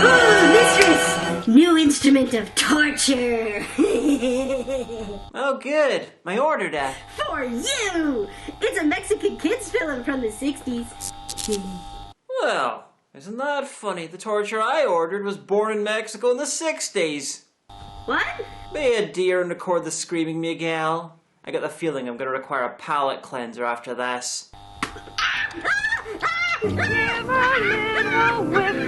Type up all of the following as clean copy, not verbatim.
Oh, mistress! New instrument of torture! Oh, good. I ordered that. For you! It's a Mexican kids film from the 60s. Well, isn't that funny? The torture I ordered was born in Mexico in the 60s. What? Be a dear and record the screaming, Miguel. I get the feeling I'm going to require a palate cleanser after this. Give a little whistle.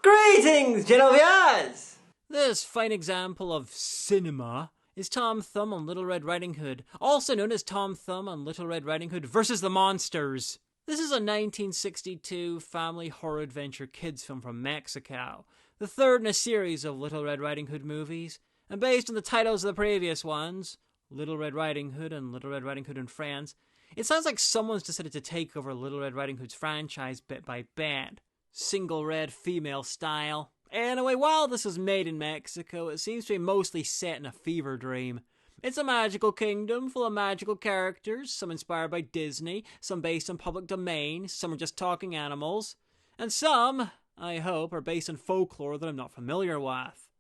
Greetings, Genovias! This fine example of cinema is Tom Thumb on Little Red Riding Hood, also known as Tom Thumb on Little Red Riding Hood versus the Monsters. This is a 1962 family horror adventure kids film from Mexico, the third in a series of Little Red Riding Hood movies, and based on the titles of the previous ones, Little Red Riding Hood and Little Red Riding Hood and Friends. It sounds like someone's decided to take over Little Red Riding Hood's franchise bit by bit. Single red female style. Anyway, while this is made in Mexico, it seems to be mostly set in a fever dream. It's a magical kingdom full of magical characters, some inspired by Disney, some based on public domain, some are just talking animals, and some, I hope, are based on folklore that I'm not familiar with.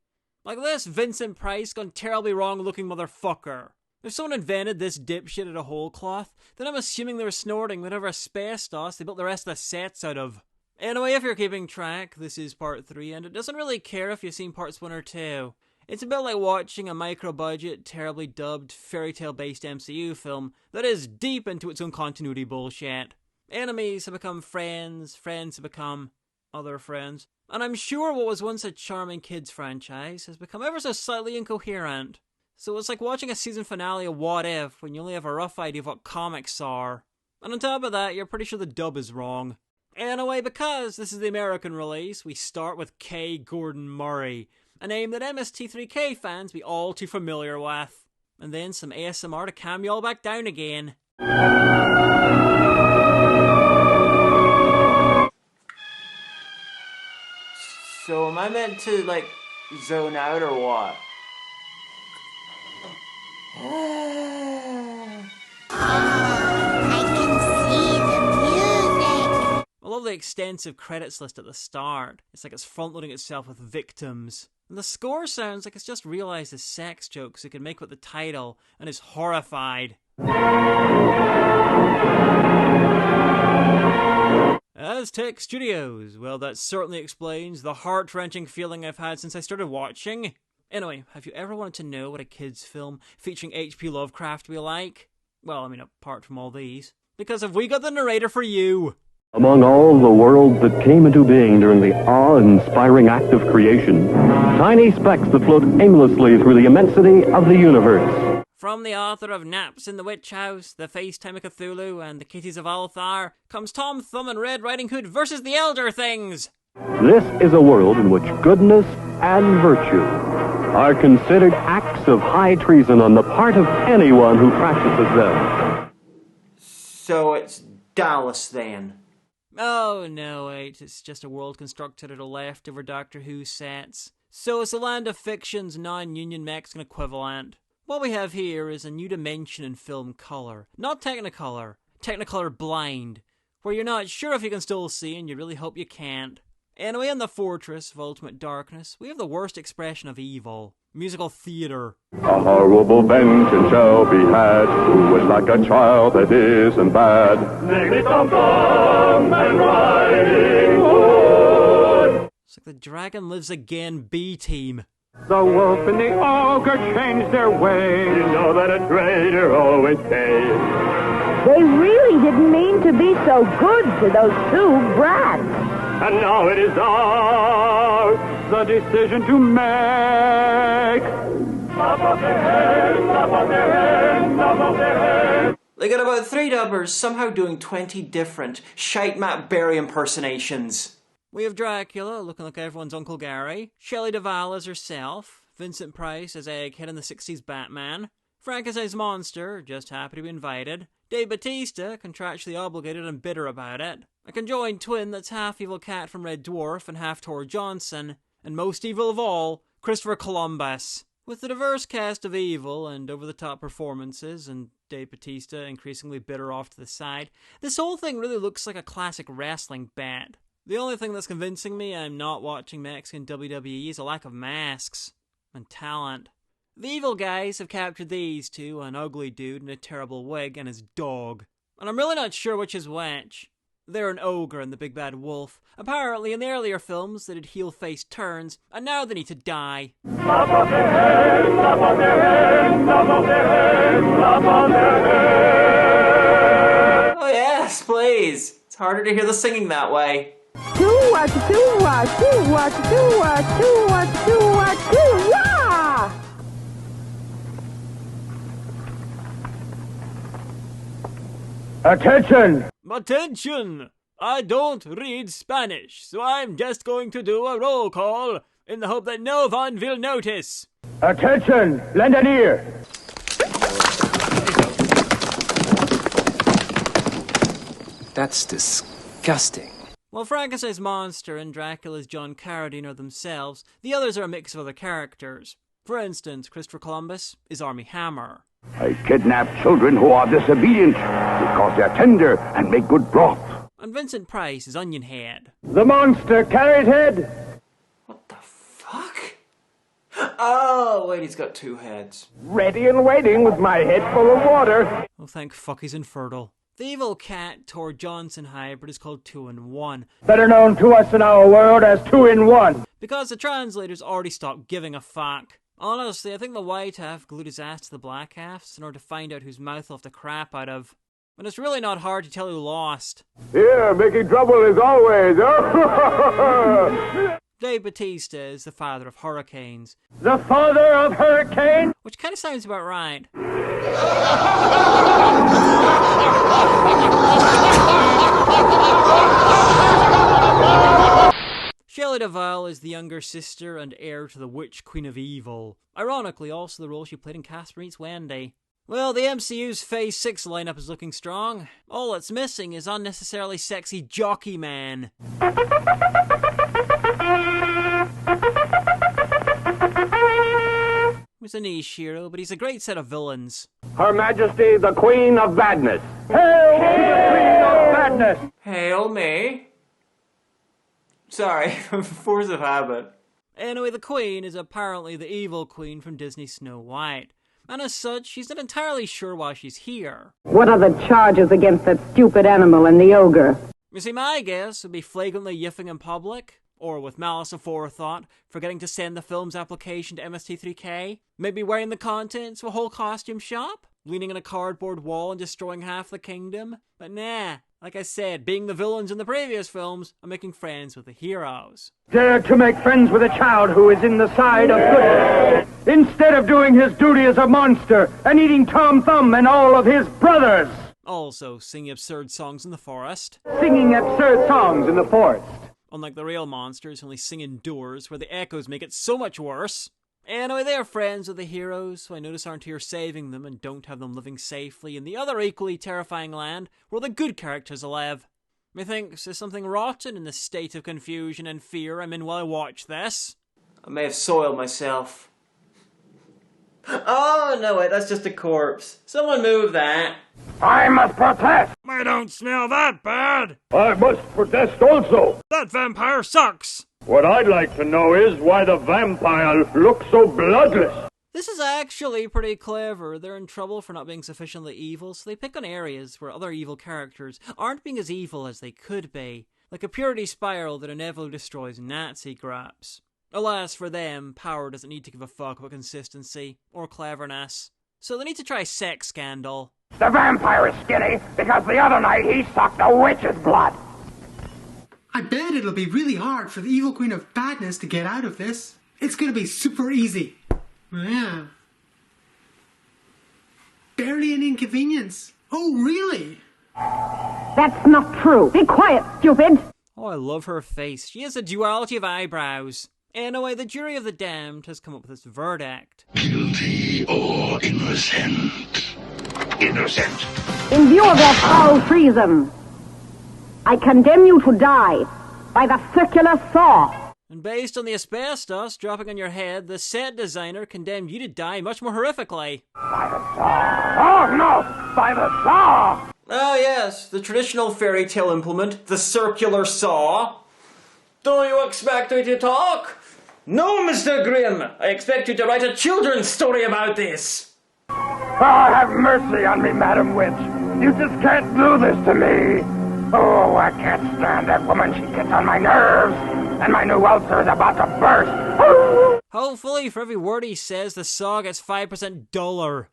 Like this Vincent Price gone terribly wrong looking motherfucker. If someone invented this dipshit out of whole cloth, then I'm assuming they were snorting whatever asbestos they built the rest of the sets out of. Anyway, if you're keeping track, this is part 3, and it doesn't really care if you've seen parts 1 or 2. It's a bit like watching a micro-budget, terribly dubbed, fairy tale-based MCU film that is deep into its own continuity bullshit. Enemies have become friends, friends have become other friends, and I'm sure what was once a charming kids franchise has become ever so slightly incoherent. So it's like watching a season finale of What If when you only have a rough idea of what comics are. And on top of that, you're pretty sure the dub is wrong. Anyway, because this is the American release, we start with K. Gordon Murray, a name that MST3K fans be all too familiar with. And then some ASMR to calm you all back down again. So am I meant to, like, zone out or what? I love the extensive credits list at the start. It's like it's front-loading itself with victims. And the score sounds like it's just realised the sex jokes it can make with the title and is horrified. Aztec Studios. Well, that certainly explains the heart-wrenching feeling I've had since I started watching. Anyway, have you ever wanted to know what a kids' film featuring H.P. Lovecraft would be like? Well, I mean, apart from all these. Because have we got the narrator for you? Among all the worlds that came into being during the awe-inspiring act of creation, tiny specks that float aimlessly through the immensity of the universe. From the author of Naps in the Witch House, The FaceTime of Cthulhu, and The Kitties of Althar, comes Tom Thumb and Red Riding Hood versus the Elder Things. This is a world in which goodness and virtue are considered acts of high treason on the part of anyone who practices them. So it's Dallas then. Oh no, wait, it's just a world constructed out of leftover Doctor Who sets. So it's a land of fiction's non-union Mexican equivalent. What we have here is a new dimension in film colour. Not Technicolor. Technicolor blind. Where you're not sure if you can still see and you really hope you can't. Anyway, in the Fortress of Ultimate Darkness, we have the worst expression of evil. Musical theatre. A horrible vengeance shall be had. Who is like a child that isn't bad? Thumb and Riding Hood. It's like the Dragon Lives Again B-team. The wolf and the ogre changed their ways. You know that a traitor always pays. They really didn't mean to be so good to those two brats. And now it is ours, the decision to make. They got about 3 dubbers somehow doing 20 different shite Matt Berry impersonations. We have Dracula looking like everyone's Uncle Gary, Shelley Duvall as herself, Vincent Price as Egghead in the 60s Batman, Frankenstein's monster, just happy to be invited, Dave Bautista, contractually obligated and bitter about it, a conjoined twin that's half evil Cat from Red Dwarf and half Tor Johnson, and most evil of all, Christopher Columbus. With the diverse cast of evil and over-the-top performances, and Dave Bautista increasingly bitter off to the side, this whole thing really looks like a classic wrestling band. The only thing that's convincing me I'm not watching Mexican WWE is a lack of masks and talent. The evil guys have captured these two, an ugly dude in a terrible wig and his dog. And I'm really not sure which is which. They're an ogre and the big bad wolf. Apparently, in the earlier films, they did heel-faced turns, and now they need to die. Lop on their head, lop on their head, lop on their head, lop on their head. Oh yes, please. It's harder to hear the singing that way. Do what, do what, do what, do what, do what, do what, do what! Attention! Attention! I don't read Spanish, so I'm just going to do a roll call in the hope that no one will notice. Attention! Lend an ear! That's disgusting. While Frankenstein's monster and Dracula's John Carradine are themselves, the others are a mix of other characters. For instance, Christopher Columbus is Armie Hammer. I kidnap children who are disobedient because they're tender and make good broth. And Vincent Price is Onion Head. The monster carrot head! What the fuck? Oh, wait, he's got 2 heads. Ready and waiting with my head full of water. Oh, thank fuck he's infertile. The evil Cat Tor Johnson hybrid is called 2-in-1. Better known to us in our world as 2-in-1. Because the translators already stopped giving a fuck. Honestly, I think the white half glued his ass to the black halves in order to find out whose mouth left the crap out of. And it's really not hard to tell who lost. Here, making trouble as always. Dave Bautista is the father of hurricanes. The father of hurricane? Which kind of sounds about right. Shelley Duvall is the younger sister and heir to the Witch Queen of Evil. Ironically, also the role she played in Casper Meets Wendy. Well, the MCU's Phase 6 lineup is looking strong. All that's missing is unnecessarily sexy Jockey Man. He's a niche hero, but he's a great set of villains. Her Majesty, the Queen of Badness. Hail to the Queen of Badness! Hail me. Sorry, force of habit. Anyway, the Queen is apparently the evil queen from Disney's Snow White. And as such, she's not entirely sure why she's here. What are the charges against that stupid animal and the ogre? You see, my guess would be flagrantly yiffing in public, or with malice aforethought, forgetting to send the film's application to MST3K, maybe wearing the contents of a whole costume shop, leaning on a cardboard wall and destroying half the kingdom. But nah, like I said, being the villains in the previous films, I'm making friends with the heroes. Dare to make friends with a child who is in the side of goodness, instead of doing his duty as a monster and eating Tom Thumb and all of his brothers. Also, singing absurd songs in the forest. Singing absurd songs in the forest. Unlike the real monsters who only sing indoors, where the echoes make it so much worse. Anyway, they're friends with the heroes, so I notice aren't here saving them and don't have them living safely in the other equally terrifying land where the good characters live. Methinks there's something rotten in the state of confusion and fear I'm in while I watch this. I may have soiled myself. Oh, no, wait, that's just a corpse. Someone move that. I must protest! I don't smell that bad! I must protest also! That vampire sucks! What I'd like to know is why the vampire looks so bloodless. This is actually pretty clever. They're in trouble for not being sufficiently evil, so they pick on areas where other evil characters aren't being as evil as they could be, like a purity spiral that inevitably destroys Nazi graps. Alas for them, power doesn't need to give a fuck about consistency or cleverness, so they need to try sex scandal. The vampire is skinny because the other night he sucked a witch's blood. I bet it'll be really hard for the evil Queen of Badness to get out of this. It's gonna be super easy. Yeah. an inconvenience. Oh, really? That's not true. Be quiet, stupid. Oh, I love her face. She has a duality of eyebrows. Anyway, the jury of the damned has come up with this verdict. Guilty or innocent? Innocent. In view of your foul treason, I condemn you to die by the circular saw. And based on the asbestos dropping on your head, the set designer condemned you to die much more horrifically. By the saw. Oh, no! By the saw! Oh yes, the traditional fairy tale implement, the circular saw. Do you expect me to talk? No, Mr. Grimm. I expect you to write a children's story about this. Oh, have mercy on me, Madam Witch. You just can't do this to me. Oh, I can't stand that woman. She gets on my nerves. And my new ulcer is about to burst. Hopefully, for every word he says, the saw gets 5% duller.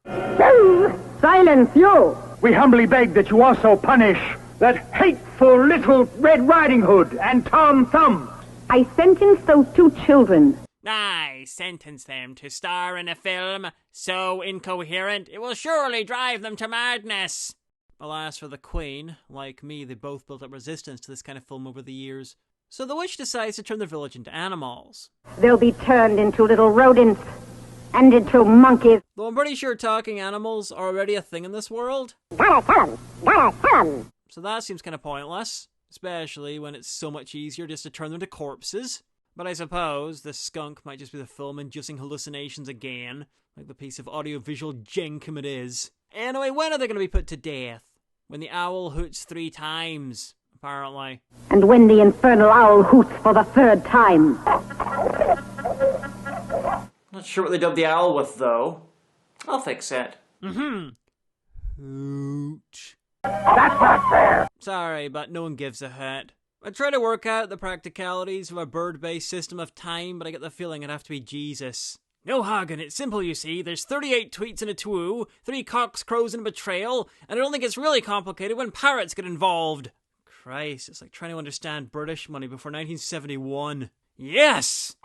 Silence, you! We humbly beg that you also punish that hateful little Red Riding Hood and Tom Thumb. I sentence those two children. I sentence them to star in a film so incoherent it will surely drive them to madness. Alas for the Queen, like me, they both built up resistance to this kind of film over the years. So the witch decides to turn their village into animals. They'll be turned into little rodents and into monkeys. Though I'm pretty sure talking animals are already a thing in this world. Gotta tell 'em! Gotta tell 'em! So that seems kind of pointless, especially when it's so much easier just to turn them to corpses. But I suppose the skunk might just be the film inducing hallucinations again, like the piece of audiovisual jenkum it is. Anyway, when are they going to be put to death? When the owl hoots 3 times, apparently. And when the infernal owl hoots for the 3rd time. Not sure what they dubbed the owl with, though. I'll fix it. Hoot. That's not fair. Sorry, but no one gives a hoot. I try to work out the practicalities of a bird-based system of time, but I get the feeling it'd have to be Jesus. No, Hagan, it's simple, you see. There's 38 tweets and a twoo, 3 cocks, crows, and a betrayal, and it only gets really complicated when parrots get involved. Christ, it's like trying to understand British money before 1971. Yes!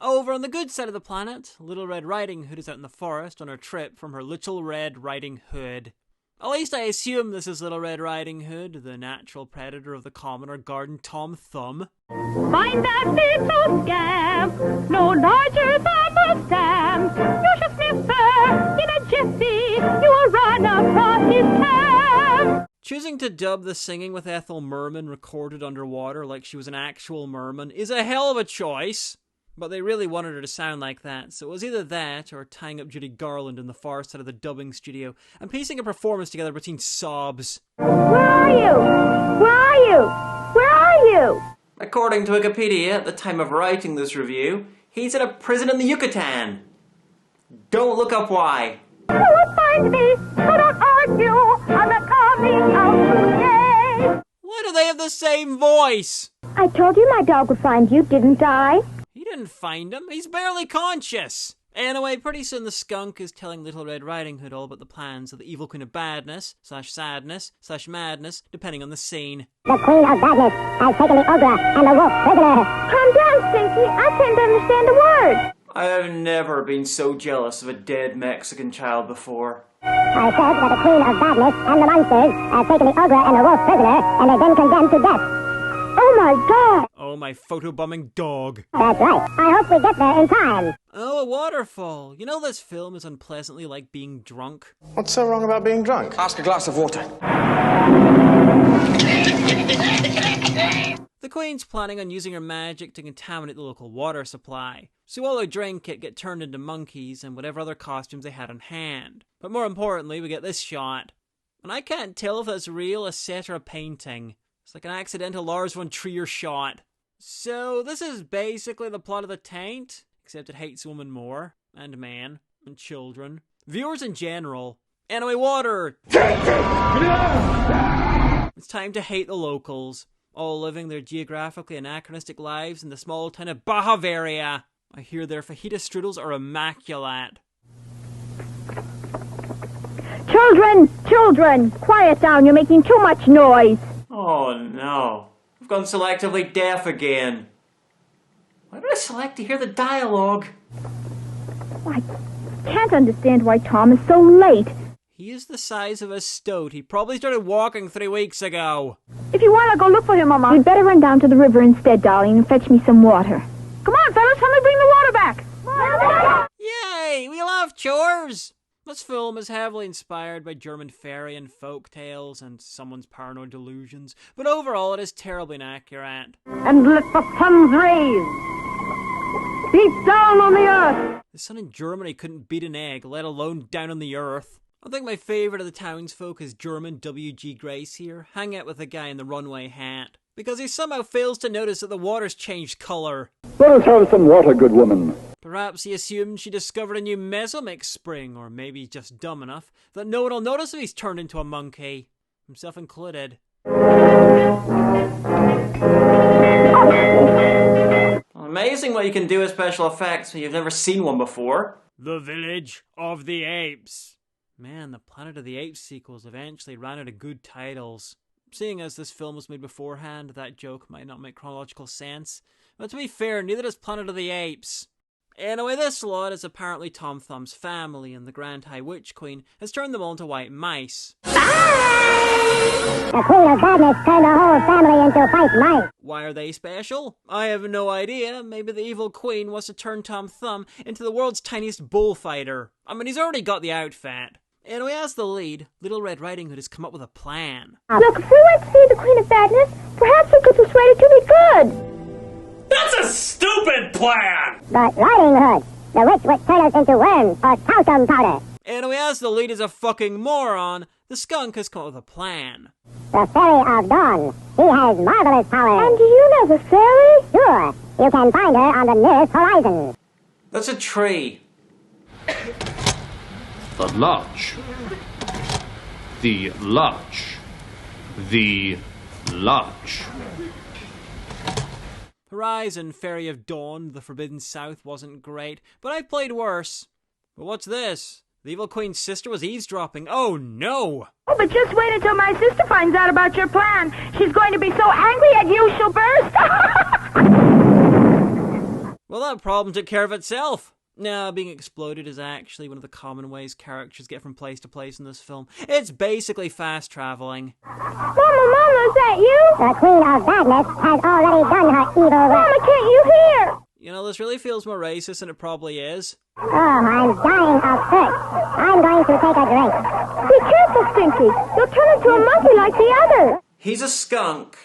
Over on the good side of the planet, Little Red Riding Hood is out in the forest on her trip from her Little Red Riding Hood. At least I assume this is Little Red Riding Hood, the natural predator of the commoner garden Tom Thumb. Find that little scamp, no larger than a stamp. You shall sniff her in a jiffy, you will run across his camp. Choosing to dub the singing with Ethel Merman recorded underwater like she was an actual merman is a hell of a choice. But they really wanted her to sound like that, so it was either that or tying up Judy Garland in the far side of the dubbing studio and piecing a performance together between sobs. Where are you? Where are you? Where are you? According to Wikipedia, at the time of writing this review, he's in a prison in the Yucatan. Don't look up why. You will find me, so don't argue. I'm not coming out today. Why do they have the same voice? I told you my dog would find you, didn't I? He didn't find him. He's barely conscious. Anyway, pretty soon the skunk is telling Little Red Riding Hood all about the plans of the evil Queen of Badness, / madness, depending on the scene. The Queen of Badness has taken the ogre and the wolf prisoner. Calm down, Stinky. I can't understand a word. I have never been so jealous of a dead Mexican child before. I said that the Queen of Badness and the monsters have taken the ogre and the wolf prisoner and have been condemned to death. Oh my God! Oh, my photobombing dog. That's right. I hope we get there in time. Oh, a waterfall. You know this film is unpleasantly like being drunk. What's so wrong about being drunk? Ask a glass of water. The Queen's planning on using her magic to contaminate the local water supply, so all who drink it get turned into monkeys and whatever other costumes they had on hand. But more importantly, we get this shot. And I can't tell if that's real, a set, or a painting. It's like an accidental Lars von Trier shot. So this is basically the plot of The Taint, except it hates women more, and men, and children. Viewers in general. Anyway, water! It's time to hate the locals, all living their geographically anachronistic lives in the small town of Bavaria. I hear their fajita strudels are immaculate. Children, quiet down, you're making too much noise. Oh no. I've gone selectively deaf again. Why did I select to hear the dialogue? I can't understand why Tom is so late. He is the size of a stoat. He probably started walking 3 weeks ago. If you want, I'll go look for him, Mama. You'd better run down to the river instead, darling, and fetch me some water. Come on, fellas, help me bring the water back. Yay! We love chores! This film is heavily inspired by German fairy and folk tales and someone's paranoid delusions, but overall it is terribly inaccurate. And let the suns raise. Beat down on the earth. The sun in Germany couldn't beat an egg, let alone down on the earth. I think my favourite of the townsfolk is German W.G. Grace here, hang out with the guy in the runway hat, because he somehow fails to notice that the water's changed colour. Let us have some water, good woman. Perhaps he assumed she discovered a new Mesomic spring, or maybe he's just dumb enough that no one will notice if he's turned into a monkey, himself included. Amazing what you can do with special effects when you've never seen one before. The Village of the Apes. Man, the Planet of the Apes sequels eventually ran out of good titles. Seeing as this film was made beforehand, that joke might not make chronological sense. But to be fair, neither does Planet of the Apes. Anyway, this lot is apparently Tom Thumb's family, and the Grand High Witch Queen has turned them all into white mice. The Queen of Badness turned the whole family into white mice. Why are they special? I have no idea. Maybe the evil queen wants to turn Tom Thumb into the world's tiniest bullfighter. I mean, he's already got the outfit. Anyway, as the lead, Little Red Riding Hood has come up with a plan. Look, if we went to see the Queen of Badness, perhaps we could persuade her to be good. That's a stupid plan! But Riding Hood, the witch would turn us into worms or talcum powder. Anyway, as the lead is a fucking moron, the skunk has come up with a plan. The Fairy of Dawn, she has marvelous powers. And do you know the fairy? Sure, you can find her on the nearest horizon. That's a tree. The lodge. The lodge. The lodge. Horizon, Fairy of Dawn, The Forbidden South wasn't great, but I played worse. But what's this? The evil queen's sister was eavesdropping. Oh no! Oh, but just wait until my sister finds out about your plan. She's going to be so angry at you she'll burst. Well, that problem took care of itself. Now, being exploded is actually one of the common ways characters get from place to place in this film. It's basically fast traveling. Mama, is that you? The Queen of Badness has already done her evil work. Mama, can't you hear? You know, this really feels more racist than it probably is. Oh, I'm dying of thirst. I'm going to take a drink. Be careful, Stinky. You'll turn into a monkey like the other. He's a skunk.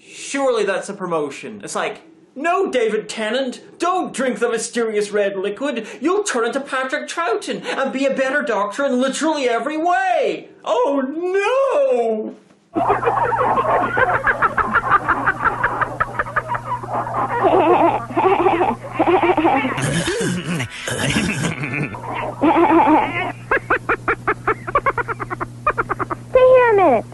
Surely that's a promotion. It's like, no, David Tennant, don't drink the mysterious red liquid. You'll turn into Patrick Troughton and be a better doctor in literally every way. Oh no! Stay here a minute.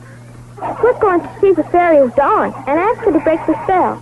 We're going to see the Fairy of Dawn and ask her to break the spell.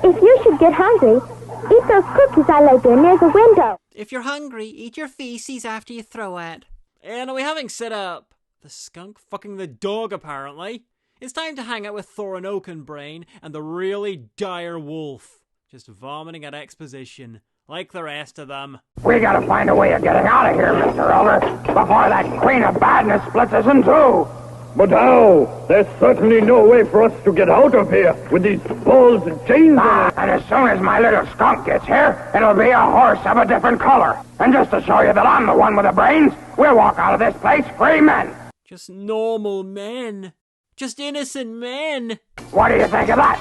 If you should get hungry, eat those cookies I laid there near the window. If you're hungry, eat your feces after you throw it. And are we having set up the skunk fucking the dog, apparently? It's time to hang out with Thorin Oakenbrain and the really dire wolf. Just vomiting at exposition, like the rest of them. We gotta find a way of getting out of here, Mr. Elder, before that Queen of Badness splits us in two. But how? There's certainly no way for us to get out of here with these balls and chains on it. And as soon as my little skunk gets here, it'll be a horse of a different color. And just to show you that I'm the one with the brains, we'll walk out of this place free men. Just normal men. Just innocent men. What do you think of that?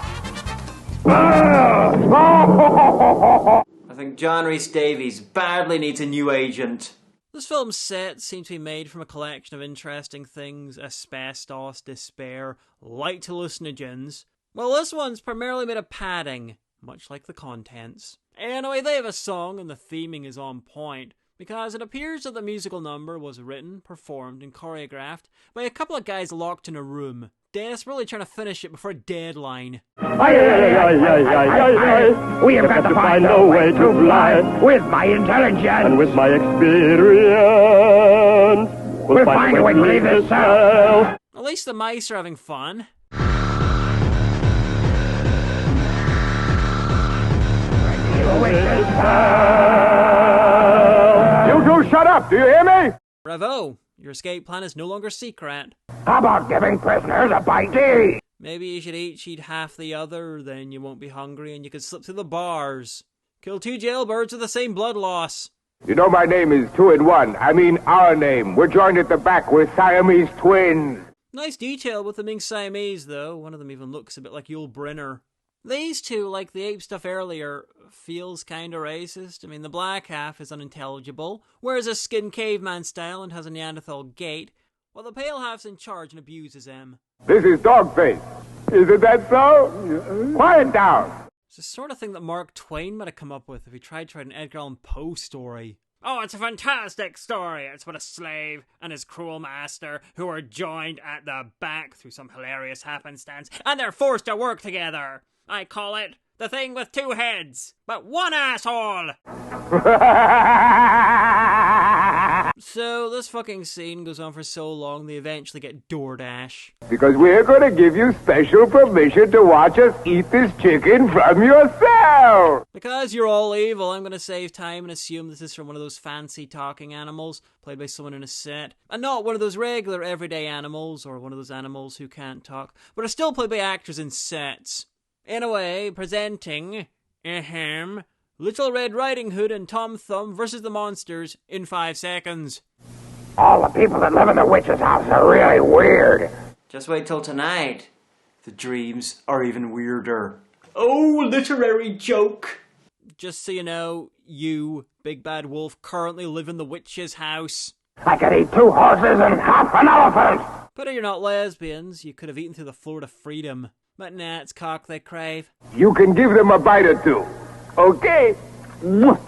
I think John Rhys Davies badly needs a new agent. This film's set seems to be made from a collection of interesting things: asbestos, despair, light hallucinogens. Well, this one's primarily made of padding, much like the contents. Anyway, they have a song and the theming is on point, because it appears that the musical number was written, performed, and choreographed by a couple of guys locked in a room, desperately trying to finish it before a deadline. We have got to find a way to fly with my intelligence and with my experience. We'll find a way to leave this cell. At least the mice are having fun. With this cell. You shut up, do you hear me? Bravo! Your escape plan is no longer secret. How about giving prisoners a bite to eat? Maybe you should each eat half the other, then you won't be hungry and you could slip through the bars. Kill 2 jailbirds with the same blood loss. You know my name is 2 in 1. I mean our name. We're joined at the back. We're Siamese twins. Nice detail with them being Siamese, though. One of them even looks a bit like Yul Brynner. These two, like the ape stuff earlier, feels kinda racist. I mean, the black half is unintelligible, wears a skin caveman style and has a Neanderthal gait, while the pale half's in charge and abuses him. This is Dogface. Isn't that so? Quiet down. It's the sort of thing that Mark Twain might have come up with if he tried to write an Edgar Allan Poe story. Oh, it's a fantastic story. It's about a slave and his cruel master who are joined at the back through some hilarious happenstance, and they're forced to work together. I call it the thing with 2 heads, but 1 asshole! So this fucking scene goes on for so long they eventually get DoorDash. Because we're going to give you special permission to watch us eat this chicken from yourself. Because you're all evil, I'm going to save time and assume this is from one of those fancy talking animals played by someone in a set, and not one of those regular everyday animals or one of those animals who can't talk, but are still played by actors in sets. Anyway, presenting, Little Red Riding Hood and Tom Thumb versus the monsters in 5 seconds. All the people that live in the witch's house are really weird. Just wait till tonight. The dreams are even weirder. Oh, literary joke. Just so you know, you, Big Bad Wolf, currently live in the witch's house. I could eat 2 horses and half an elephant. But you're not lesbians. You could have eaten through the floor to freedom. But nah, it's cock they crave. You can give them a bite or 2. Okay. Just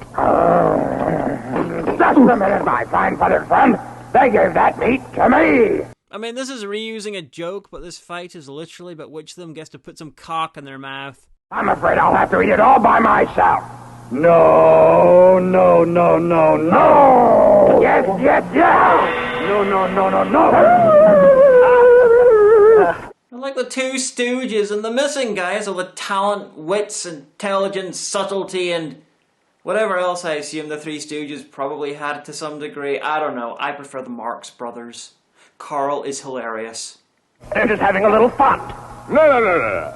a minute, my fine-feathered friend. They gave that meat to me. I mean, this is reusing a joke, but this fight is literally about which of them gets to put some cock in their mouth. I'm afraid I'll have to eat it all by myself. No, no, no, no, no. Yes, yes, yes. No, no, no, no, no. Like the 2 Stooges, and the missing guys are the talent, wits, intelligence, subtlety, and whatever else I assume the 3 Stooges probably had to some degree. I don't know. I prefer the Marx Brothers. Carl is hilarious. They're just having a little fun. No.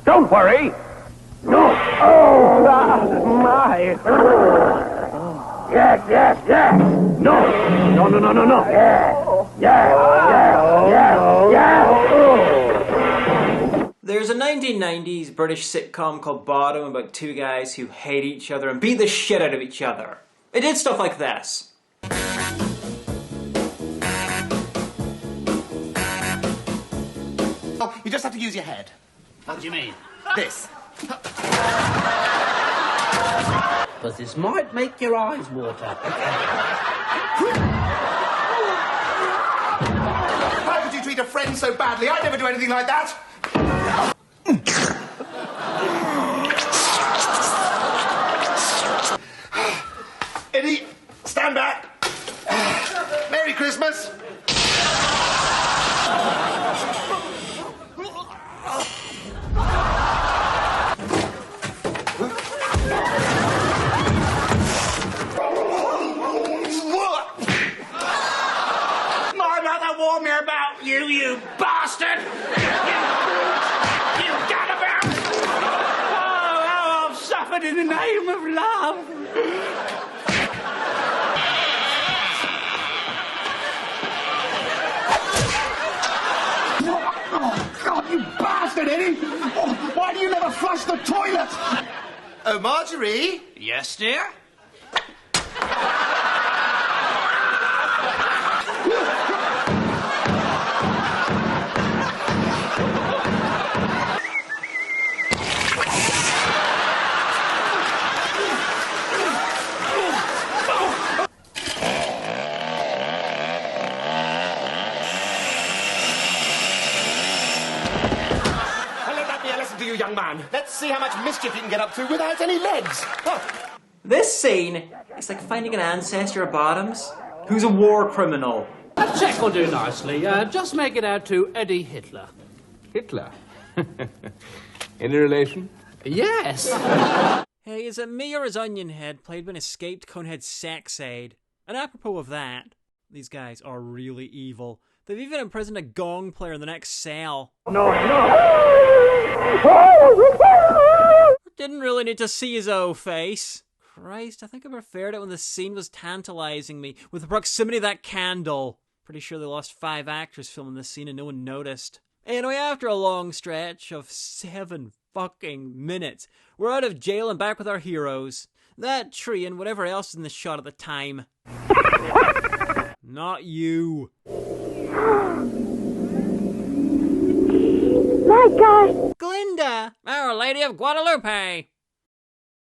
Don't worry. No. Oh, my. Yes, yes, yes. No. No, no, no, no, no. Yes, yes, yes, yes, yes. There's a 1990s British sitcom called Bottom about 2 guys who hate each other and beat the shit out of each other. It did stuff like this. Oh, you just have to use your head. What do you mean? This. But this might make your eyes water. How could you treat a friend so badly? I'd never do anything like that. Eddie, stand back. Merry Christmas. My mother warned me about you, you bastard! You gadabout! Oh, how I've suffered in the name of love! Oh, God, you bastard, Eddie! Oh, why do you never flush the toilet? Oh, Marjorie? Yes, dear? You young man. Let's see how much mischief you can get up to without any legs. Oh. This scene is like finding an ancestor of Bottoms who's a war criminal. A check will do nicely. Just make it out to Eddie Hitler. Hitler? Any relation? Yes. Hey, is it me or is Onionhead played by an escaped Conehead sex aide? And apropos of that, these guys are really evil. They've even imprisoned a gong player in the next cell. No. Didn't really need to see his old face. Christ, I think I preferred it when the scene was tantalizing me, with the proximity of that candle. Pretty sure they lost 5 actors filming this scene and no one noticed. Anyway, after a long stretch of 7 fucking minutes, we're out of jail and back with our heroes. That tree and whatever else is in the shot at the time. Not you. My gosh! Glinda! Our Lady of Guadalupe!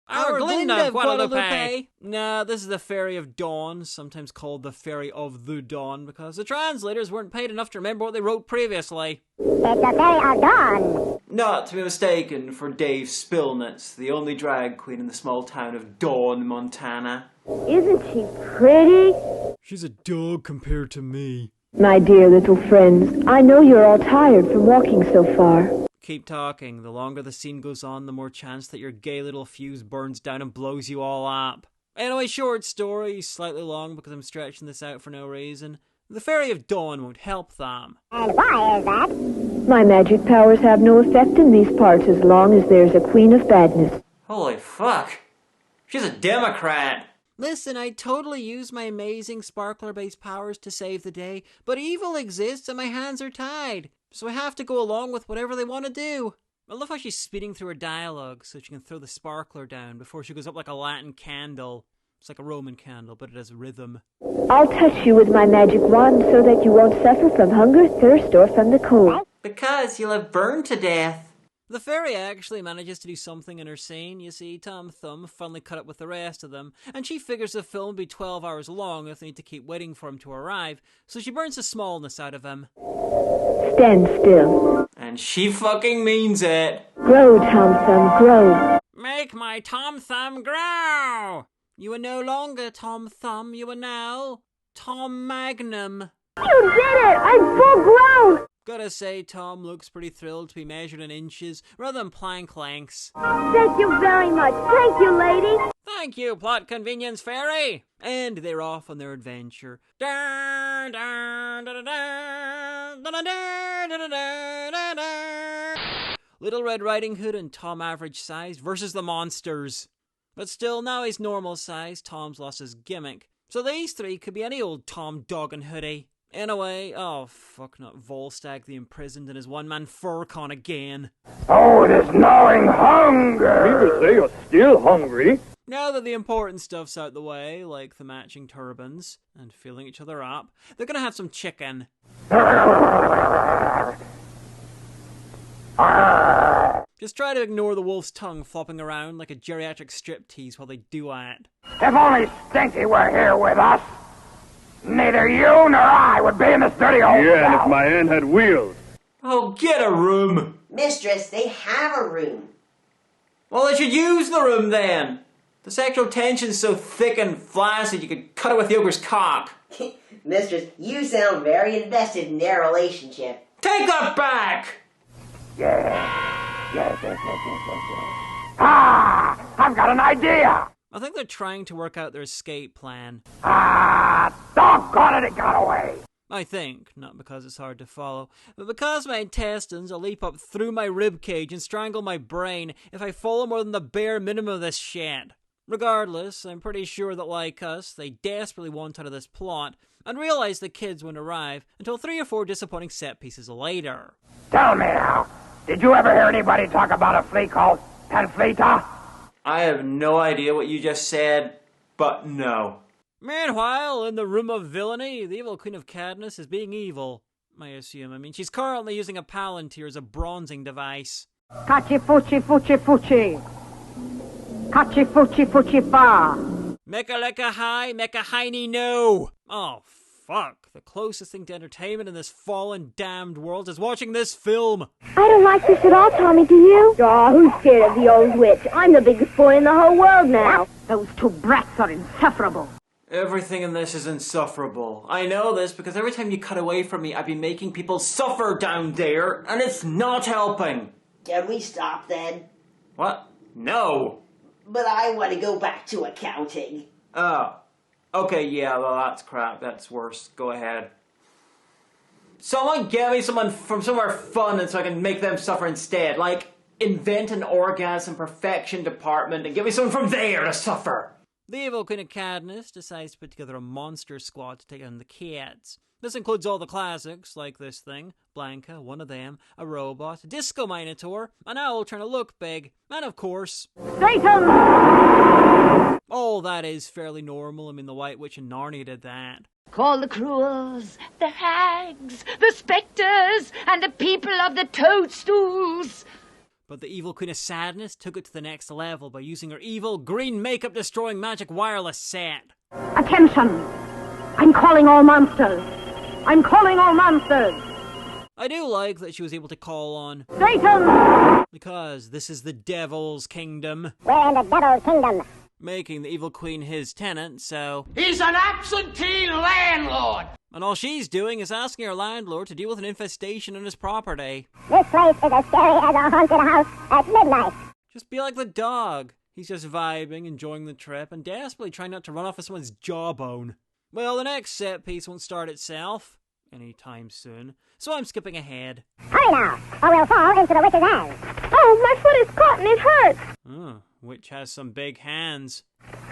Our Glinda of Guadalupe! Nah, this is the Fairy of Dawn, sometimes called the Fairy of the Dawn, because the translators weren't paid enough to remember what they wrote previously. It's the Fairy of Dawn! Not to be mistaken for Dave Spilnitz, the only drag queen in the small town of Dawn, Montana. Isn't she pretty? She's a dog compared to me. My dear little friends, I know you're all tired from walking so far. Keep talking. The longer the scene goes on, the more chance that your gay little fuse burns down and blows you all up. Anyway, short story, slightly long because I'm stretching this out for no reason. The Fairy of Dawn won't help them. And why is that? My magic powers have no effect in these parts as long as there's a Queen of Badness. Holy fuck. She's a Democrat. Listen, I'd totally use my amazing sparkler-based powers to save the day, but evil exists and my hands are tied, so I have to go along with whatever they want to do. I love how she's speeding through her dialogue so she can throw the sparkler down before she goes up like a Latin candle. It's like a Roman candle, but it has rhythm. I'll touch you with my magic wand so that you won't suffer from hunger, thirst, or from the cold. Because you'll have burned to death. The fairy actually manages to do something in her scene. You see, Tom Thumb finally cut up with the rest of them, and she figures the film will be 12 hours long if they need to keep waiting for him to arrive, so she burns the smallness out of him. Stand still. And she fucking means it. Grow, Tom Thumb, grow. Make my Tom Thumb grow! You are no longer Tom Thumb, you are now Tom Magnum. You did it! I'm full grown! Gotta say, Tom looks pretty thrilled to be measured in inches rather than plank lengths. Thank you very much. Thank you, lady. Thank you, plot convenience fairy. And they're off on their adventure. Little Red Riding Hood and Tom average size versus the monsters. But still, now he's normal size, Tom's lost his gimmick. So these three could be any old Tom Dog and Hoodie. In a way, oh fuck, not Volstagg the Imprisoned and his one-man furcon again. Oh, this gnawing hunger! People say you're still hungry. Now that the important stuff's out the way, like the matching turbans, and filling each other up, they're gonna have some chicken. Just try to ignore the wolf's tongue flopping around like a geriatric striptease while they do it. If only Stinky were here with us! Neither you nor I would be in this dirty old Yeah, and cell. if my aunt had wheels. Oh, get a room. Mistress, they have a room. Well, they should use the room then. The sexual tension's so thick and flaccid you could cut it with the ogre's cock. Mistress, you sound very invested in their relationship. Take that back! Yes. Ah! I've got an idea! I think they're trying to work out their escape plan. Ah! Doggone it, it got away! I think, not because it's hard to follow, but because my intestines will leap up through my ribcage and strangle my brain if I follow more than the bare minimum of this shit. Regardless, I'm pretty sure that, like us, they desperately want out of this plot and realize the kids won't arrive until 3 or 4 disappointing set pieces later. Tell me now, did you ever hear anybody talk about a flea called Panfleta? I have no idea what you just said, but no. Meanwhile, in the room of villainy, the evil Queen of Cadmus is being evil. I assume. I mean, she's currently using a palantir as a bronzing device. Cachi fuchi fuchi fuchi. Cachi fuchi fuchi fa. Mecha lecca hi, mecha heiny no. Oh, fuck. The closest thing to entertainment in this fallen, damned world is watching this film. I don't like this at all, Tommy, do you? Oh, who's scared of the old witch? I'm the biggest boy in the whole world now. Those 2 brats are insufferable. Everything in this is insufferable. I know this because every time you cut away from me, I've been making people suffer down there, and it's not helping. Can we stop then? What? No. But I want to go back to accounting. Oh. Okay, yeah, well, that's crap. That's worse. Go ahead. Someone get me someone from somewhere fun and so I can make them suffer instead. Like, invent an orgasm perfection department and get me someone from there to suffer. The evil Queen of Cadmus decides to put together a monster squad to take on the kids. This includes all the classics, like this thing, Blanca, one of them, a robot, a disco minotaur, an owl trying to look big, and of course... Satan! All that is fairly normal. I mean, the White Witch and Narnia did that. Call the cruels, the hags, the spectres, and the people of the toadstools. But the evil Queen of Sadness took it to the next level by using her evil, green makeup-destroying magic wireless set. Attention! I'm calling all monsters! I'm calling all monsters! I do like that she was able to call on Satan! Because this is the Devil's Kingdom. We're in the Devil's Kingdom. Making the evil queen his tenant, so... He's an absentee landlord! And all she's doing is asking her landlord to deal with an infestation on his property. This place is as scary as a haunted house at midnight. Just be like the dog. He's just vibing, enjoying the trip, and desperately trying not to run off with someone's jawbone. Well, the next set piece won't start itself anytime soon, so I'm skipping ahead. Hurry now, or we'll fall into the witch's hands. Oh, my foot is caught and it hurts. Oh, witch has some big hands.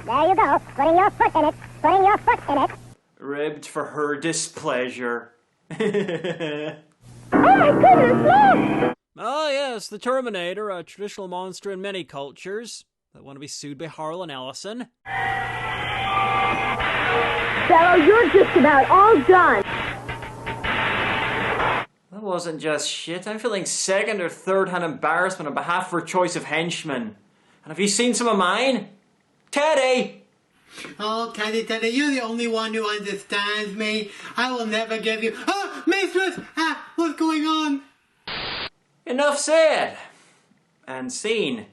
There you go, putting your foot in it, putting your foot in it. Ribbed for her displeasure. Oh my goodness, look! Oh yes, the Terminator, a traditional monster in many cultures that want to be sued by Harlan Ellison. Fellow, you're just about all done. That wasn't just shit. I'm feeling second or third-hand embarrassment on behalf of her choice of henchmen. And have you seen some of mine? Teddy! Oh, Teddy, you're the only one who understands me. I will never give you... Oh, mistress! What's going on? Enough said. And seen.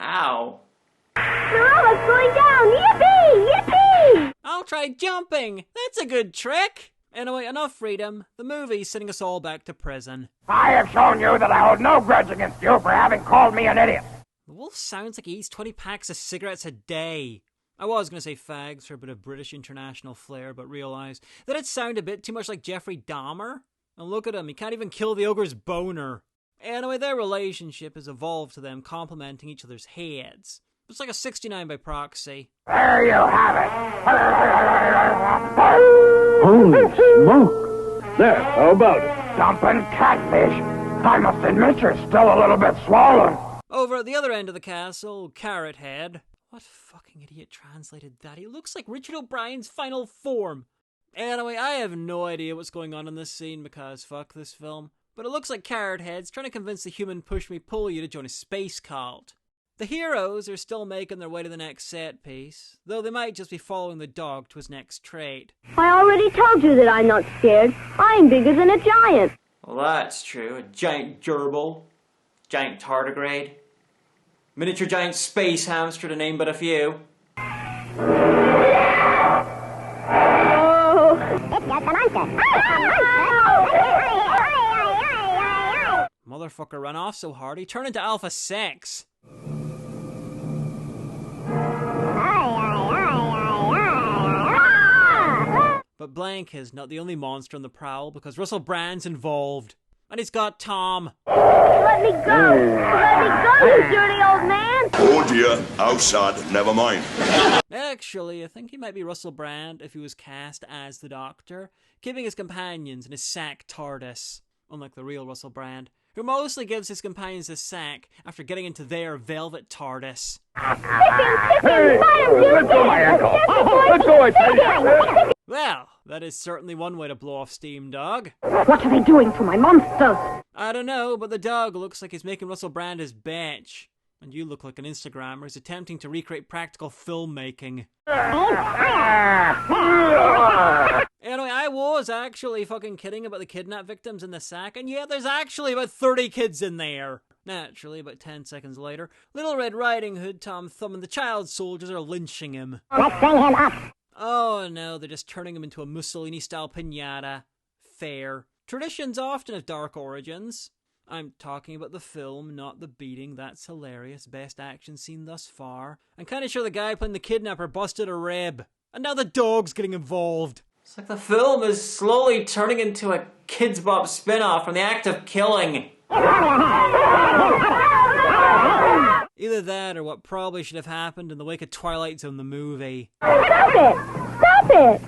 Ow. We're almost going down! Yippee! Yippee! I'll try jumping. That's a good trick. Anyway, enough freedom. The movie's sending us all back to prison. I have shown you that I hold no grudge against you for having called me an idiot. The wolf sounds like he eats 20 packs of cigarettes a day. I was going to say fags for a bit of British international flair, but realised that it sounded a bit too much like Jeffrey Dahmer. And look at him, he can't even kill the ogre's boner. Anyway, their relationship has evolved to them complementing each other's heads. It's like a 69 by proxy. There you have it. Holy smoke! There, how about it? Dumping catfish. I must admit you're still a little bit swollen. Over at the other end of the castle, Carrot Head. What fucking idiot translated that? He looks like Richard O'Brien's final form. Anyway, I have no idea what's going on in this scene because fuck this film. But it looks like Carrot Head's trying to convince the human push-me-pull-you to join a space cult. The heroes are still making their way to the next set piece, though they might just be following the dog to his next trait. I already told you that I'm not scared. I'm bigger than a giant. Well, that's true. A giant gerbil. Giant tardigrade. Miniature giant space hamster to name but a few. Oh, it's just a monster. Motherfucker ran off so hard he turned into Alpha 6. But Blank is not the only monster on the prowl because Russell Brand's involved. And he's got Tom. Let me go! Let me go, you dirty old man! Oh dear, how sad, never mind. Actually, I think he might be Russell Brand if he was cast as the Doctor, keeping his companions in his sack TARDIS, unlike the real Russell Brand, who mostly gives his companions a sack after getting into their velvet TARDIS. Hey, let go my ankle. Let go, I tell you. Well, that is certainly one way to blow off steam, dog. What are they doing to my monsters? I don't know, but the dog looks like he's making Russell Brand his bitch. And you look like an Instagrammer who's attempting to recreate practical filmmaking. Anyway, I was actually fucking kidding about the kidnap victims in the sack, and yet there's actually about 30 kids in there. Naturally, about 10 seconds later, Little Red Riding Hood, Tom Thumb, and the child soldiers are lynching him. Let's bring him up. Oh no, they're just turning him into a Mussolini-style piñata. Fair. Traditions often have dark origins. I'm talking about the film, not the beating. That's hilarious. Best action scene thus far. I'm kinda sure the guy playing the kidnapper busted a rib. And now the dog's getting involved. It's like the film is slowly turning into a Kids Bop spin-off from the act of killing. Either that or what probably should have happened in the wake of Twilight Zone the movie. Stop it! Stop it!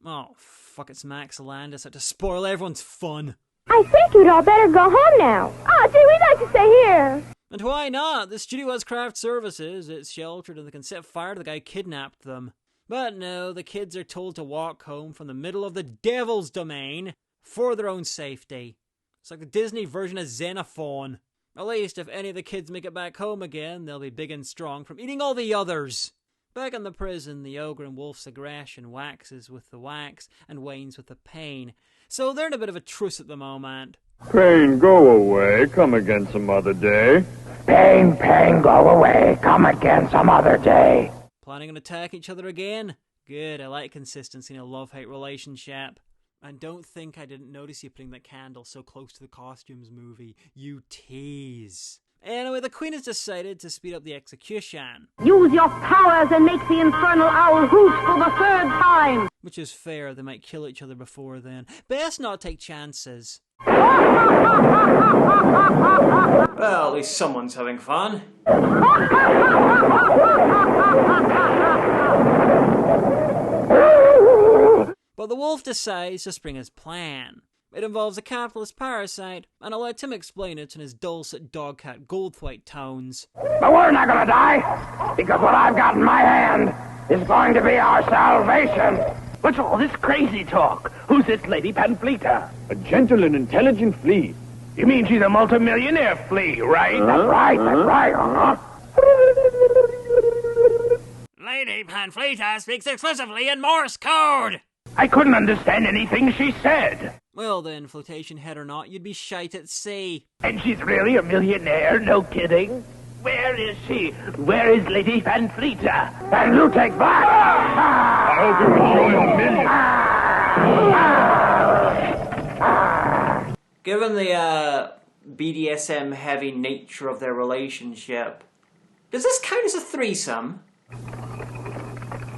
Oh, fuck, it's Max Landis out to spoil everyone's fun. I think you'd all better go home now. Oh, gee, we'd like to stay here. And why not? The studio has craft services. It's sheltered and they can set fire to the guy who kidnapped them. But no, the kids are told to walk home from the middle of the devil's domain for their own safety. It's like the Disney version of Xenophon. At least if any of the kids make it back home again, they'll be big and strong from eating all the others. Back in the prison, the ogre and wolf's aggression waxes with the wax and wanes with the pain. So they're in a bit of a truce at the moment. Pain, go away. Come again some other day. Pain, go away. Come again some other day. Planning on attacking each other again? Good, I like consistency in a love-hate relationship. And don't think I didn't notice you putting that candle so close to the costumes movie. You tease. Anyway, the Queen has decided to speed up the execution. Use your powers and make the infernal owl hoot for the third time. Which is fair, they might kill each other before then. Best not take chances. Well, at least someone's having fun. But the wolf decides to spring his plan. It involves a capitalist parasite, and I'll let him explain it in his dulcet dogcat Goldthwait tones. But we're not gonna die, because what I've got in my hand is going to be our salvation. What's all this crazy talk? Who's this Lady Panfleta? A gentle and intelligent flea. You mean she's a multimillionaire flea, right? That's right, Lady Panfleta speaks exclusively in Morse code! I couldn't understand anything she said. Well then, flotation head or not, you'd be shite at sea. And she's really a millionaire, no kidding? Where is she? Where is Lady Panfleta? And you take that! I'll do it, show you a million. Given the BDSM heavy nature of their relationship, does this count as a threesome?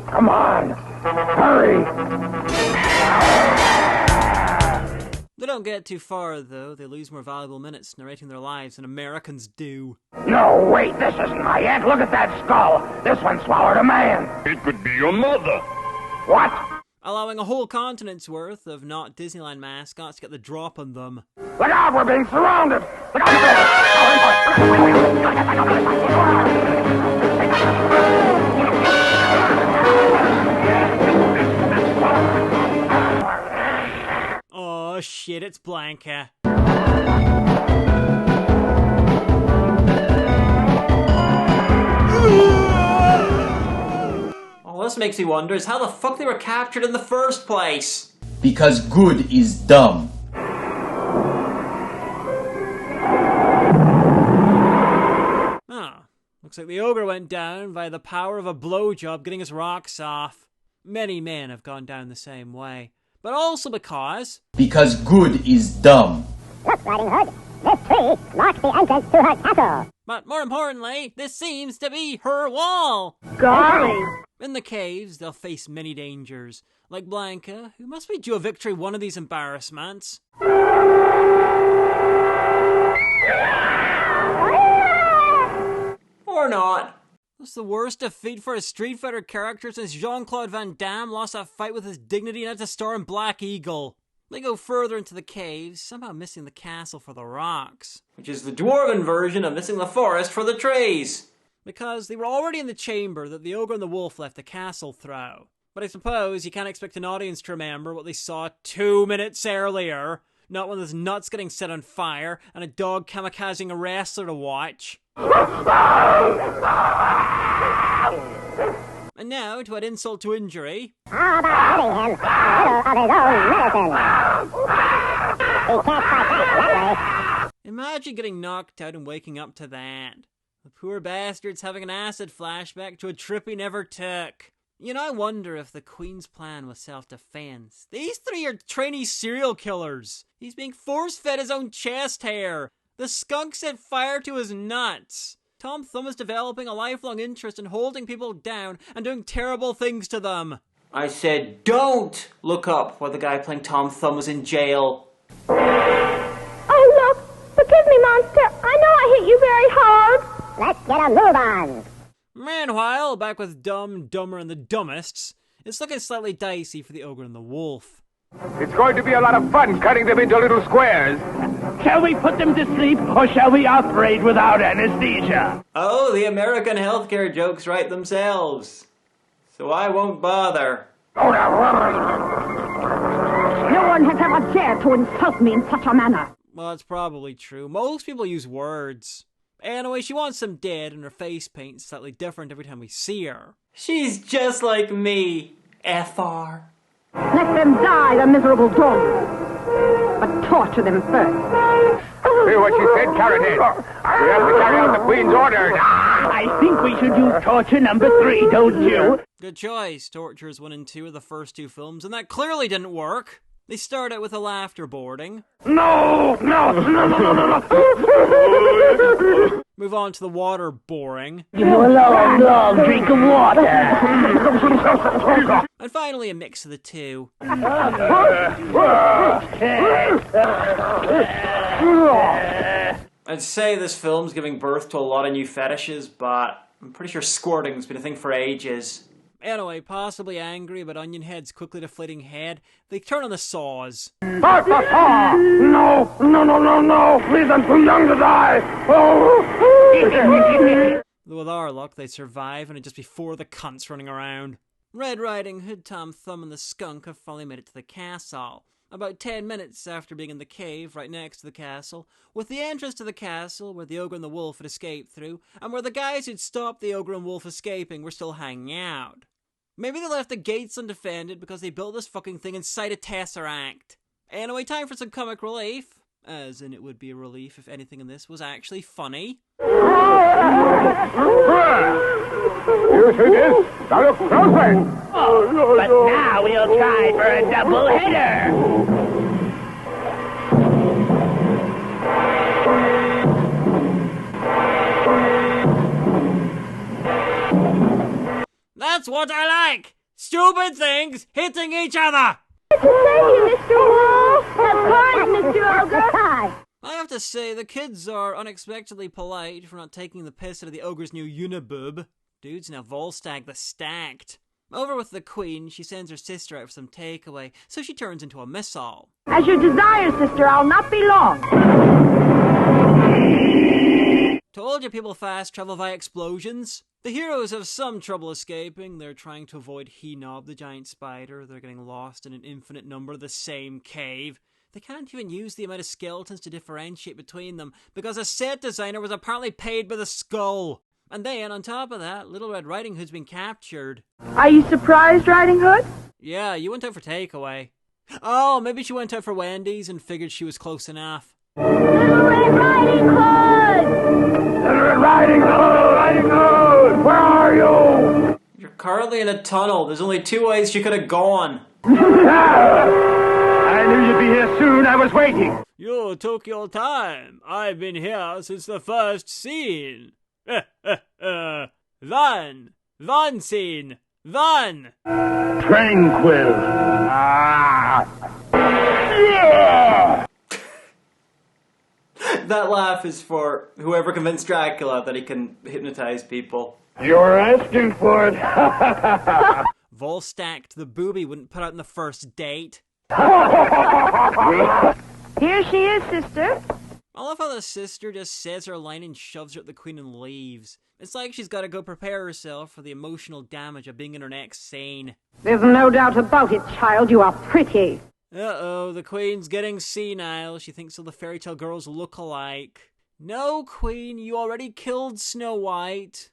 Come on! Hurry! They don't get too far, though. They lose more valuable minutes narrating their lives than Americans do. No, wait, this isn't my aunt. Look at that skull. This one swallowed a man. It could be your mother. What? Allowing a whole continent's worth of not Disneyland mascots to get the drop on them. Look out, we're being surrounded! Look out! Oh shit, it's Blanca. All this makes me wonder is how the fuck they were captured in the first place. Because good is dumb. Looks like the ogre went down via the power of a blowjob getting his rocks off. Many men have gone down the same way. But also because good is dumb. Look, Riding Hood, this tree marks the entrance to her castle. But more importantly, this seems to be her wall. Golly. In the caves, they'll face many dangers. Like Blanca, who must be due a victory one of these embarrassments. Or not. That's the worst defeat for a Street Fighter character since Jean-Claude Van Damme lost a fight with his dignity and had to star in Black Eagle. They go further into the caves, somehow missing the castle for the rocks. Which is the dwarven version of missing the forest for the trees. Because they were already in the chamber that the ogre and the wolf left the castle through. But I suppose you can't expect an audience to remember what they saw 2 minutes earlier. Not when there's nuts getting set on fire and a dog kamikazing a wrestler to watch. And now, to add insult to injury... How about hitting him a little of his own medicine? He can't fight back that way. Imagine getting knocked out and waking up to that. The poor bastard's having an acid flashback to a trip he never took. You know, I wonder if the Queen's plan was self-defense. These three are trainee serial killers. He's being force-fed his own chest hair. The skunk set fire to his nuts. Tom Thumb is developing a lifelong interest in holding people down and doing terrible things to them. I said don't look up while the guy playing Tom Thumb was in jail. Oh, look! Forgive me, monster. I know I hit you very hard. Let's get a move on. Meanwhile, back with Dumb, Dumber, and the Dumbests, it's looking slightly dicey for the Ogre and the Wolf. It's going to be a lot of fun cutting them into little squares. Shall we put them to sleep, or shall we operate without anesthesia? Oh, the American healthcare jokes write themselves. So I won't bother. No one has ever dared to insult me in such a manner. Well, that's probably true. Most people use words. Anyway, she wants them dead, and her face paint's slightly different every time we see her. She's just like me, FR. Let them die, the miserable dogs. But torture them first. Hear what she said, Carradine. We have to carry out the Queen's orders. I think we should use torture number 3, don't you? Good choice. Tortures 1 and 2 are the first 2 films, and that clearly didn't work. They start out with a laughter boarding. No! Move on to the water boring. Give you a long drink of water. And finally a mix of the two. I'd say this film's giving birth to a lot of new fetishes, but I'm pretty sure squirting's been a thing for ages. Anyway, possibly angry about Onion Head's quickly deflating head, they turn on the saws. No! Please, I'm too young to die! Oh. With our luck, they survive, and it's just before the cunts running around. Red Riding Hood, Tom Thumb, and the skunk have finally made it to the castle. About 10 minutes after being in the cave right next to the castle, with the entrance to the castle where the ogre and the wolf had escaped through, and where the guys who'd stopped the ogre and wolf escaping were still hanging out. Maybe they left the gates undefended because they built this fucking thing inside a Tesseract. Anyway, time for some comic relief. As in, it would be a relief if anything in this was actually funny. Here it is! Now look closely! But now we'll try for a double header! That's what I like! Stupid things hitting each other! Thank you, Mr. Wolf! Of course, Mr. Ogre! I have to say, the kids are unexpectedly polite for not taking the piss out of the ogre's new uniboob. Dude's now Volstagg the Stacked. Over with the queen, she sends her sister out for some takeaway, so she turns into a missile. As you desire, sister, I'll not be long. Told you people fast travel via explosions. The heroes have some trouble escaping. They're trying to avoid He-Nob, the giant spider. They're getting lost in an infinite number of the same cave. They can't even use the amount of skeletons to differentiate between them because a set designer was apparently paid by the skull. And then, on top of that, Little Red Riding Hood's been captured. Are you surprised, Riding Hood? Yeah, you went out for takeaway. Oh, maybe she went out for Wendy's and figured she was close enough. Little Red Riding Hood! Little Red Riding Hood! Riding Hood! Where are you? You're currently in a tunnel. There's only 2 ways she could have gone. I knew you'd be here soon. I was waiting. You took your time. I've been here since the first scene. One scene. One. Tranquil. That laugh is for whoever convinced Dracula that he can hypnotize people. You're asking for it. Volstagg the booby wouldn't put out in the first date. Here she is, sister. I love how the sister just says her line and shoves her at the queen and leaves. It's like she's got to go prepare herself for the emotional damage of being in her next scene. There's no doubt about it, child. You are pretty. Uh-oh, the queen's getting senile. She thinks all the fairy tale girls look alike. No, queen, you already killed Snow White.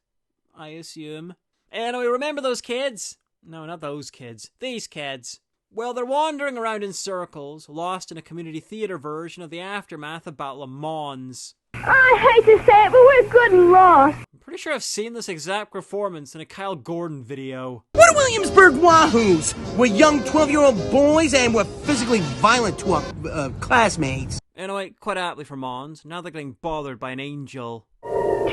I assume. Anyway, remember those kids? No, not those kids. These kids. Well, they're wandering around in circles, lost in a community theatre version of the aftermath of Battle of Mons. I hate to say it, but we're good and lost. I'm pretty sure I've seen this exact performance in a Kyle Gordon video. We're Williamsburg Wahoos. We're young 12-year-old boys and we're physically violent to our classmates. Anyway, quite aptly for Mons, now they're getting bothered by an angel.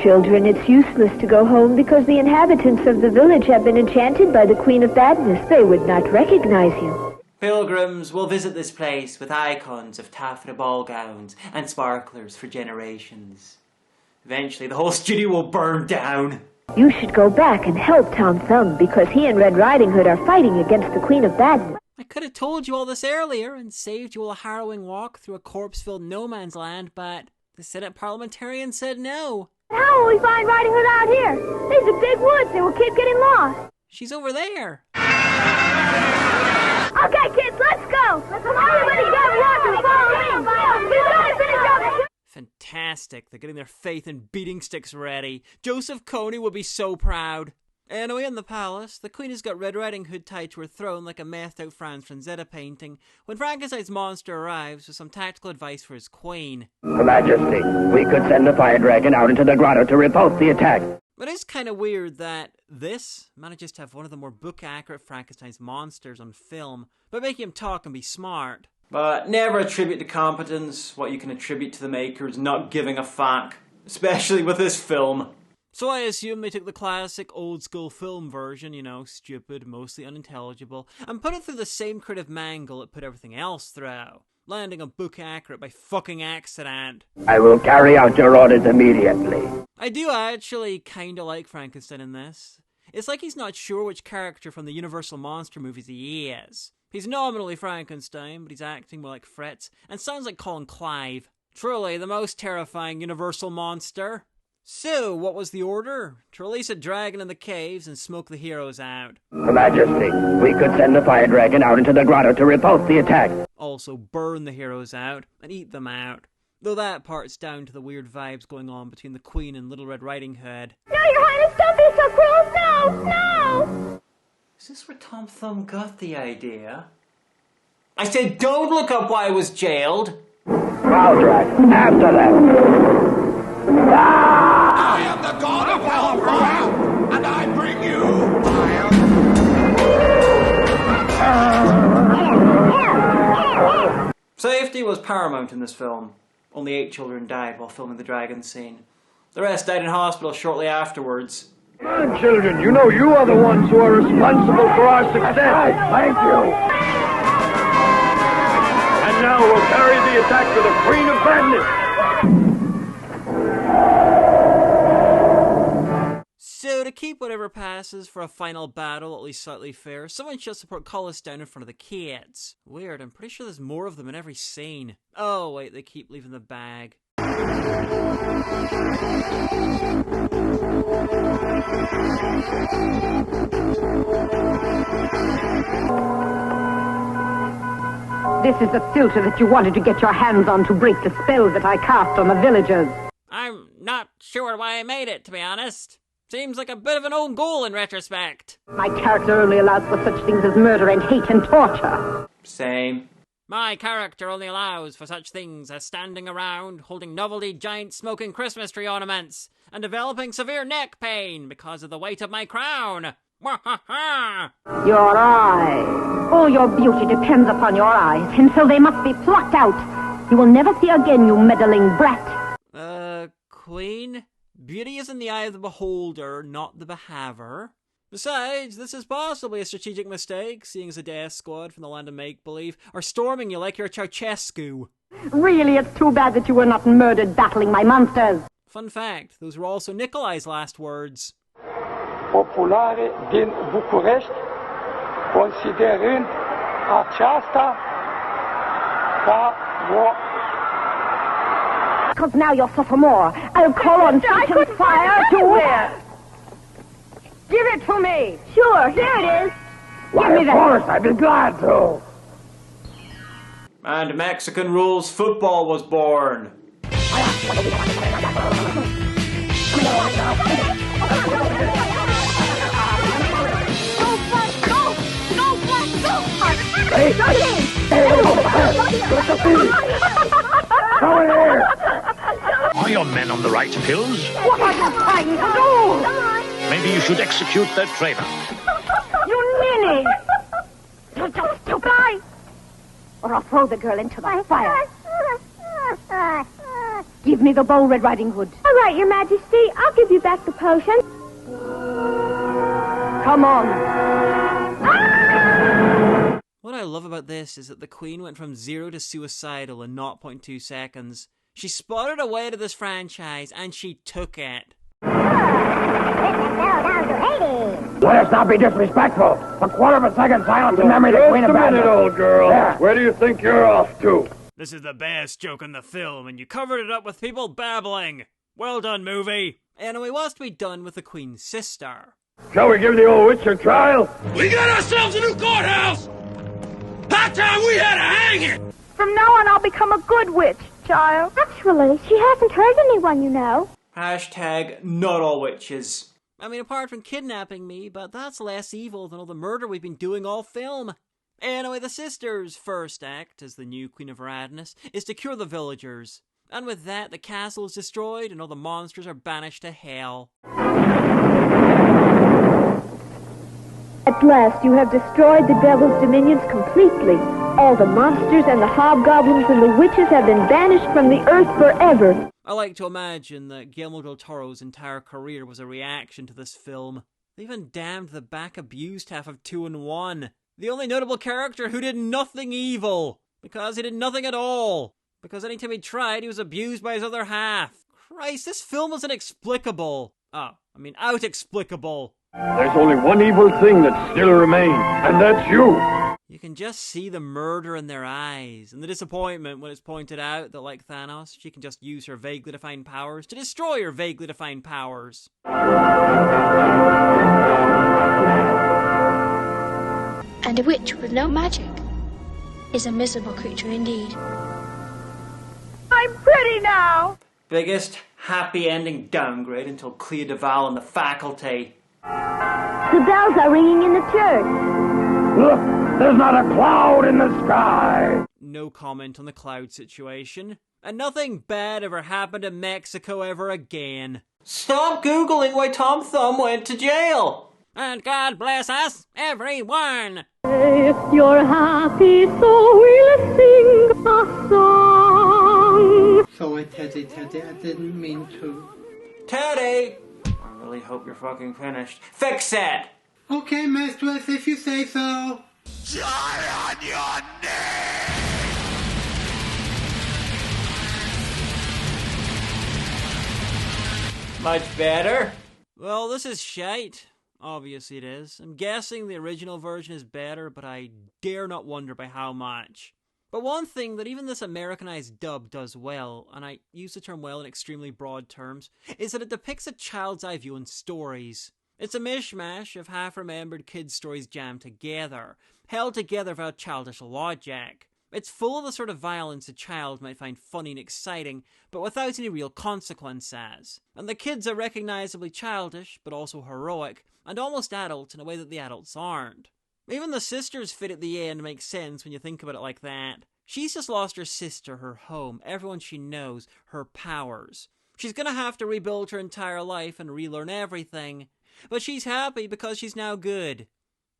Children, it's useless to go home because the inhabitants of the village have been enchanted by the Queen of Badness. They would not recognize you. Pilgrims will visit this place with icons of taffeta ball gowns and sparklers for generations. Eventually, the whole studio will burn down. You should go back and help Tom Thumb because he and Red Riding Hood are fighting against the Queen of Badness. I could have told you all this earlier and saved you all a harrowing walk through a corpse-filled no-man's land, but the Senate parliamentarian said no. How will we find Riding Hood out here? These are big woods and we'll keep getting lost. She's over there. Okay, kids, let's go. Everybody get lost and follow me. We've got to finish up. Fantastic. They're getting their faith and beating sticks ready. Joseph Kony will be so proud. Anyway, in the palace, the Queen has got Red Riding Hood tied to her throne like a methed-out Franz Frazetta painting when Frankenstein's monster arrives with some tactical advice for his queen. Her Majesty, we could send the fire dragon out into the grotto to repulse the attack. But it's kind of weird that this manages to have one of the more book-accurate Frankenstein's monsters on film, by making him talk and be smart. But never attribute to competence what you can attribute to the makers not giving a fuck, especially with this film. So I assume they took the classic old-school film version, you know, stupid, mostly unintelligible, and put it through the same creative mangle it put everything else through, landing on book accurate by fucking accident. I will carry out your orders immediately. I do actually kinda like Frankenstein in this. It's like he's not sure which character from the Universal Monster movies he is. He's nominally Frankenstein, but he's acting more like Fritz, and sounds like Colin Clive. Truly, the most terrifying Universal Monster. So, what was the order? To release a dragon in the caves and smoke the heroes out. Her Majesty, we could send the fire dragon out into the grotto to repulse the attack. Also burn the heroes out and eat them out. Though that part's down to the weird vibes going on between the Queen and Little Red Riding Hood. No, Your Highness, don't be so cruel! No! No! Is this where Tom Thumb got the idea? I said don't look up why I was jailed! Maldrak, after them! I am the god of hellfire, and I bring you fire. Safety was paramount in this film. Only 8 children died while filming the dragon scene. The rest died in hospital shortly afterwards. Come on, children, you know you are the ones who are responsible for our success. Thank you. And now we'll carry the attack to the Queen of Badness. So, to keep whatever passes for a final battle at least slightly fair, someone shuts the portcullis down in front of the kids. Weird, I'm pretty sure there's more of them in every scene. Oh wait, they keep leaving the bag. This is the filter that you wanted to get your hands on to break the spell that I cast on the villagers. I'm not sure why I made it, to be honest. Seems like a bit of an own goal in retrospect. My character only allows for such things as murder and hate and torture. Same. My character only allows for such things as standing around, holding novelty giant smoking Christmas tree ornaments, and developing severe neck pain because of the weight of my crown. Your eye. All your beauty depends upon your eyes, and so they must be plucked out. You will never see again, you meddling brat. Queen? Beauty is in the eye of the beholder, not the behaver. Besides, this is possibly a strategic mistake, seeing as a death squad from the land of make-believe are storming you like you're Ceausescu. Really, it's too bad that you were not murdered battling my monsters. Fun fact, those were also Nikolai's last words. Populare din București, considerând aceasta ca o... Because now you'll suffer more. I'll call on Satan's fire to where? Give it to me. Sure, here it is. Why, Give me of course, I'd be glad to. And Mexican rules football was born. Come here! Are your men on the right pills? What are you trying to do? Maybe you should execute their traitor. You ninny! You're just stupid! Or I'll throw the girl into the fire. Give me the bow, Red Riding Hood. All right, Your Majesty. I'll give you back the potion. Come on. What I love about this is that the Queen went from 0 to suicidal in 0.2 seconds. She spotted a way to this franchise, and she took it. Let us not be disrespectful. A quarter of a second silence in memory of the Queen of Badness. Just a minute, old girl. Yeah. Where do you think you're off to? This is the best joke in the film, and you covered it up with people babbling. Well done, movie. Anyway, what's to be done with the Queen's sister? Shall we give the old witch a trial? We got ourselves a new courthouse! High time we had to hang it! From now on, I'll become a good witch, child. Actually, she hasn't hurt anyone, you know. Hashtag not all witches. I mean, apart from kidnapping me, but that's less evil than all the murder we've been doing all film. Anyway, the sister's first act, as the new Queen of Radness, is to cure the villagers. And with that, the castle is destroyed and all the monsters are banished to hell. At last, you have destroyed the devil's dominions completely. All the monsters and the hobgoblins and the witches have been banished from the earth forever. I like to imagine that Guillermo del Toro's entire career was a reaction to this film. They even damned the back-abused half of 2 and 1. The only notable character who did nothing evil. Because he did nothing at all. Because anytime he tried, he was abused by his other half. Christ, this film was inexplicable. Out-explicable. There's only one evil thing that still remains, and that's you. You can just see the murder in their eyes, and the disappointment when it's pointed out that, like Thanos, she can just use her vaguely defined powers to destroy her vaguely defined powers. And a witch with no magic is a miserable creature indeed. I'm pretty now. Biggest happy ending downgrade until Clea Duval and the faculty. The bells are ringing in the church. Look, there's not a cloud in the sky. No comment on the cloud situation. And nothing bad ever happened in Mexico ever again. Stop Googling why Tom Thumb went to jail. And God bless us, everyone. If you're happy, so we'll sing a song. Sorry, Teddy, I didn't mean to. Teddy! I really hope you're fucking finished. Fix it! Okay, mistress, if you say so. Die on your Much better? Well, this is shite. Obviously it is. I'm guessing the original version is better, but I dare not wonder by how much. But one thing that even this Americanized dub does well, and I use the term well in extremely broad terms, is that it depicts a child's eye view in stories. It's a mishmash of half-remembered kids' stories jammed together, held together without childish logic. It's full of the sort of violence a child might find funny and exciting, but without any real consequences. And the kids are recognizably childish, but also heroic, and almost adult in a way that the adults aren't. Even the sister's fit at the end makes sense when you think about it like that. She's just lost her sister, her home, everyone she knows, her powers. She's gonna have to rebuild her entire life and relearn everything. But she's happy because she's now good.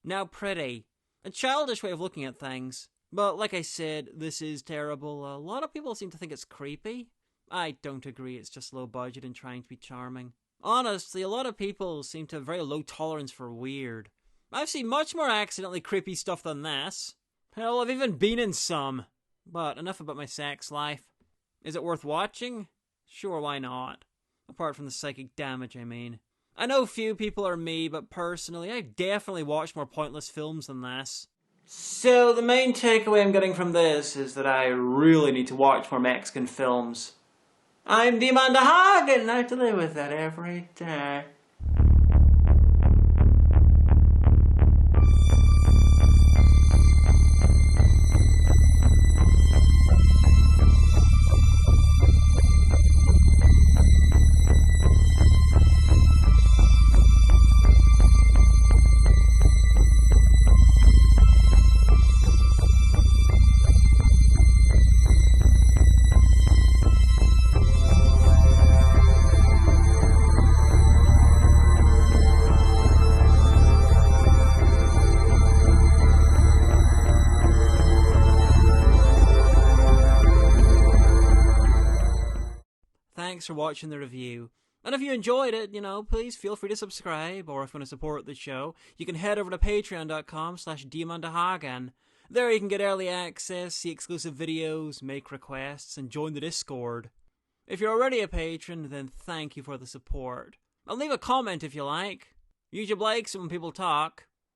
Now pretty. A childish way of looking at things. But like I said, this is terrible. A lot of people seem to think it's creepy. I don't agree, it's just low budget and trying to be charming. Honestly, a lot of people seem to have very low tolerance for weird. I've seen much more accidentally creepy stuff than this. Hell, I've even been in some. But enough about my sex life. Is it worth watching? Sure, why not? Apart from the psychic damage, I mean. I know few people are me, but personally, I've definitely watched more pointless films than this. So, the main takeaway I'm getting from this is that I really need to watch more Mexican films. I'm the Amanda Hagan, I have to live with that every day. thanks for watching the review. And if you enjoyed it, please feel free to subscribe, or if you want to support the show, you can head over to patreon.com/DemonDeHagan. There you can get early access, see exclusive videos, make requests, and join the Discord. If you're already a patron, then thank you for the support. And leave a comment if you like. YouTube likes it when people talk.